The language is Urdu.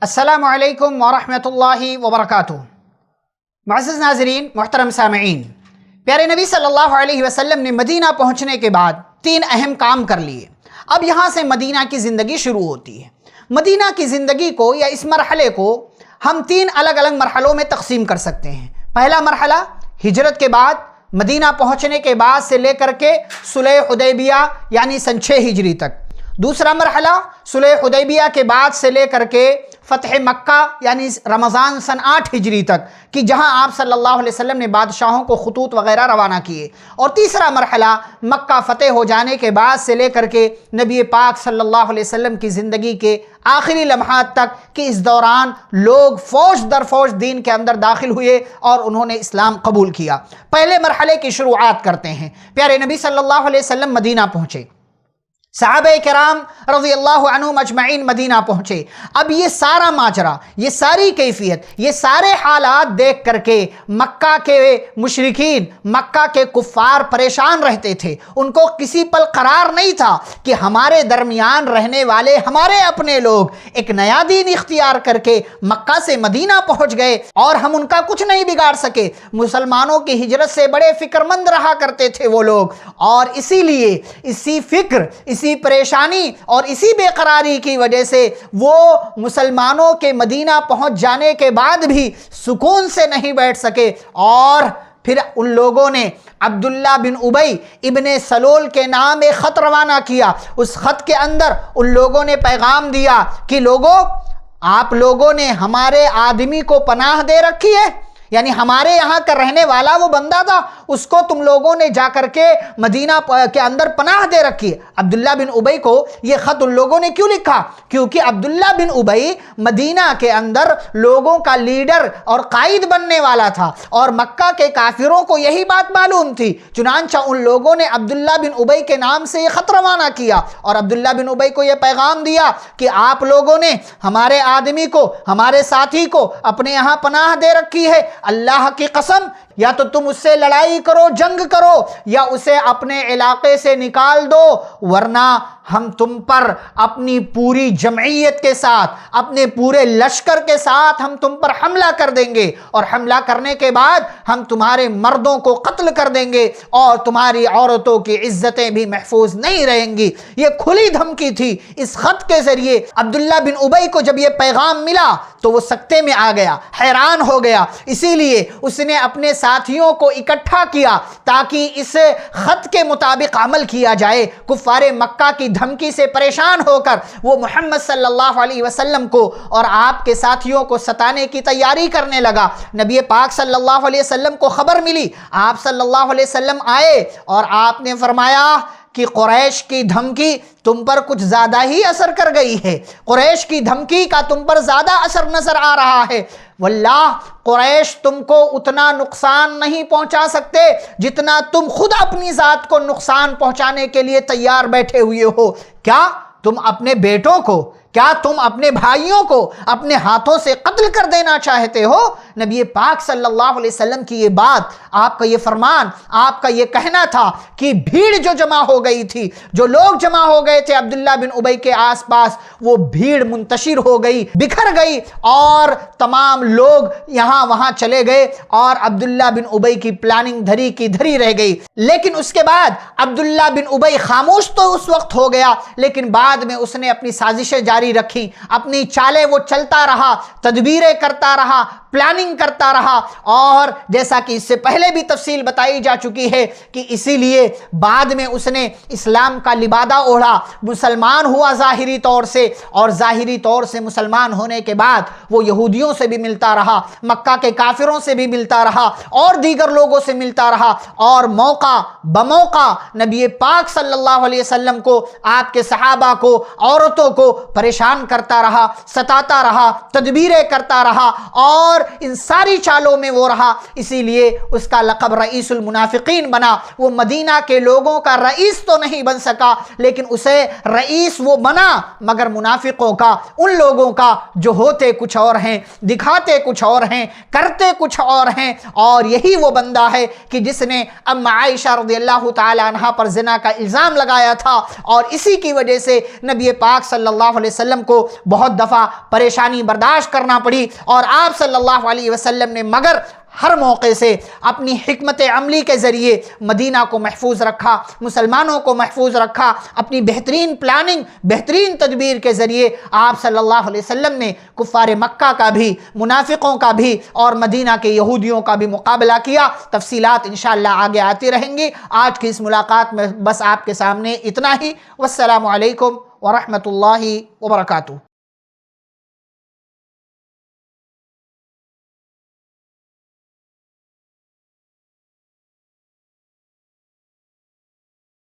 السلام علیکم ورحمۃ اللہ وبرکاتہ۔ معزز ناظرین، محترم سامعین، پیارے نبی صلی اللہ علیہ وسلم نے مدینہ پہنچنے کے بعد 3 اہم کام کر لیے۔ اب یہاں سے مدینہ کی زندگی شروع ہوتی ہے۔ مدینہ کی زندگی کو یا اس مرحلے کو ہم 3 الگ الگ مرحلوں میں تقسیم کر سکتے ہیں۔ پہلا مرحلہ ہجرت کے بعد، مدینہ پہنچنے کے بعد سے لے کر کے صلح حدیبیہ یعنی سن 6 ہجری تک۔ دوسرا مرحلہ صلح حدیبیہ کے بعد سے لے کر کے فتح مکہ یعنی رمضان سن 8 ہجری تک، کہ جہاں آپ صلی اللہ علیہ وسلم نے بادشاہوں کو خطوط وغیرہ روانہ کیے۔ اور تیسرا مرحلہ مکہ فتح ہو جانے کے بعد سے لے کر کے نبی پاک صلی اللہ علیہ وسلم کی زندگی کے آخری لمحات تک، کہ اس دوران لوگ فوج در فوج دین کے اندر داخل ہوئے اور انہوں نے اسلام قبول کیا۔ پہلے مرحلے کی شروعات کرتے ہیں۔ پیارے نبی صلی اللہ علیہ وسلم مدینہ پہنچے، صحابہ کرام رضی اللہ عنہم اجمعین مدینہ پہنچے۔ اب یہ سارا ماجرا، یہ ساری کیفیت، یہ سارے حالات دیکھ کر کے مکہ کے مشرکین، مکہ کے کفار پریشان رہتے تھے۔ ان کو کسی پل قرار نہیں تھا کہ ہمارے درمیان رہنے والے ہمارے اپنے لوگ ایک نیا دین اختیار کر کے مکہ سے مدینہ پہنچ گئے اور ہم ان کا کچھ نہیں بگاڑ سکے۔ مسلمانوں کی ہجرت سے بڑے فکر مند رہا کرتے تھے وہ لوگ، اور اسی لیے اسی فکر، اسی پریشانی اور اسی بے قراری کی وجہ سے وہ مسلمانوں کے مدینہ پہنچ جانے کے بعد بھی سکون سے نہیں بیٹھ سکے، اور پھر ان لوگوں نے عبداللہ بن ابی ابن سلول کے نام ایک خط روانہ کیا۔ اس خط کے اندر ان لوگوں نے پیغام دیا کہ لوگوں، آپ لوگوں نے ہمارے آدمی کو پناہ دے رکھی ہے، یعنی ہمارے یہاں کا رہنے والا وہ بندہ تھا، اس کو تم لوگوں نے جا کر کے مدینہ کے اندر پناہ دے رکھی ہے۔ عبداللہ بن ابی کو یہ خط ان لوگوں نے کیوں لکھا؟ کیونکہ عبداللہ بن ابی مدینہ کے اندر لوگوں کا لیڈر اور قائد بننے والا تھا، اور مکہ کے کافروں کو یہی بات معلوم تھی۔ چنانچہ ان لوگوں نے عبداللہ بن ابی کے نام سے یہ خط روانہ کیا اور عبداللہ بن ابی کو یہ پیغام دیا کہ آپ لوگوں نے ہمارے آدمی کو، ہمارے ساتھی کو اپنے یہاں پناہ دے رکھی ہے۔ اللہ کی قسم، یا تو تم اس سے لڑائی کرو، جنگ کرو، یا اسے اپنے علاقے سے نکال دو، ورنہ ہم تم پر اپنی پوری جمعیت کے ساتھ، اپنے پورے لشکر کے ساتھ ہم تم پر حملہ کر دیں گے، اور حملہ کرنے کے بعد ہم تمہارے مردوں کو قتل کر دیں گے اور تمہاری عورتوں کی عزتیں بھی محفوظ نہیں رہیں گی۔ یہ کھلی دھمکی تھی۔ اس خط کے ذریعے عبداللہ بن ابی کو جب یہ پیغام ملا تو وہ سکتے میں آ گیا، حیران ہو گیا۔ اسی لیے اس نے اپنے ساتھیوں کو اکٹھا کیا تاکہ اس خط کے مطابق عمل کیا جائے۔ کفار مکہ کی دھمکی سے پریشان ہو کر وہ محمد صلی اللہ علیہ وسلم کو اور آپ کے ساتھیوں کو ستانے کی تیاری کرنے لگا۔ نبی پاک صلی اللہ علیہ وسلم کو خبر ملی، آپ صلی اللہ علیہ وسلم آئے اور آپ نے فرمایا کہ قریش کی دھمکی تم پر کچھ زیادہ ہی اثر کر گئی ہے، قریش کی دھمکی کا تم پر زیادہ اثر نظر آ رہا ہے۔ واللہ قریش تم کو اتنا نقصان نہیں پہنچا سکتے جتنا تم خود اپنی ذات کو نقصان پہنچانے کے لیے تیار بیٹھے ہوئے ہو۔ کیا تم اپنے بیٹوں کو، کیا تم اپنے بھائیوں کو اپنے ہاتھوں سے قتل کر دینا چاہتے ہو؟ نبی پاک صلی اللہ علیہ وسلم کی یہ بات، آپ کا یہ فرمان، آپ کا یہ کہنا تھا کہ بھیڑ جو جمع ہو گئی تھی، جو لوگ جمع ہو گئے تھے عبداللہ بن ابی کے آس پاس، وہ بھیڑ منتشر ہو گئی، بکھر گئی، اور تمام لوگ یہاں وہاں چلے گئے اور عبداللہ بن ابی کی پلاننگ دھری کی دھری رہ گئی۔ لیکن اس کے بعد عبداللہ بن ابی خاموش تو اس وقت ہو گیا، لیکن بعد میں اس نے اپنی سازشیں جاری رکھی، اپنی چالیں وہ چلتا رہا، تدبیریں کرتا رہا، پلاننگ کرتا رہا، اور جیسا کہ اس سے پہلے بھی تفصیل بتائی جا چکی ہے کہ اسی لیے بعد میں اس نے اسلام کا لبادہ اوڑھا، مسلمان ہوا ظاہری طور سے، اور ظاہری طور سے مسلمان ہونے کے بعد وہ یہودیوں سے بھی ملتا رہا، مکہ کے کافروں سے بھی ملتا رہا، اور دیگر لوگوں سے ملتا رہا، اور موقع بموقع نبی پاک صلی اللہ علیہ وسلم کو، آپ کے صحابہ کو، عورتوں کو پریشان کرتا رہا، ستاتا رہا، تدبیریں کرتا رہا، اور اور ان ساری چالوں میں وہ رہا، اسی لیے اس کا لقب رئیس المنافقین بنا۔ وہ مدینہ کے لوگوں کا رئیس تو نہیں بن سکا، لیکن اسے رئیس وہ بنا مگر منافقوں کا، ان لوگوں کا جو ہوتے کچھ اور ہیں، دکھاتے کچھ اور ہیں، کرتے کچھ اور ہیں۔ اور یہی وہ بندہ ہے کہ جس نے ام عائشہ رضی اللہ تعالی عنہ پر زنا کا الزام لگایا تھا، اور اسی کی وجہ سے نبی پاک صلی اللہ علیہ وسلم کو بہت دفعہ پریشانی برداشت کرنا پڑی، اور آپ صلی اللہ علیہ وسلم نے مگر ہر موقع سے اپنی حکمت عملی کے ذریعے مدینہ کو محفوظ رکھا، مسلمانوں کو محفوظ رکھا۔ اپنی بہترین پلاننگ، بہترین تدبیر کے ذریعے آپ صلی اللہ علیہ وسلم نے کفار مکہ کا بھی، منافقوں کا بھی، اور مدینہ کے یہودیوں کا بھی مقابلہ کیا۔ تفصیلات انشاءاللہ آگے آتی رہیں گی۔ آج کی اس ملاقات میں بس آپ کے سامنے اتنا ہی۔ والسلام علیکم ورحمۃ اللہ وبرکاتہ۔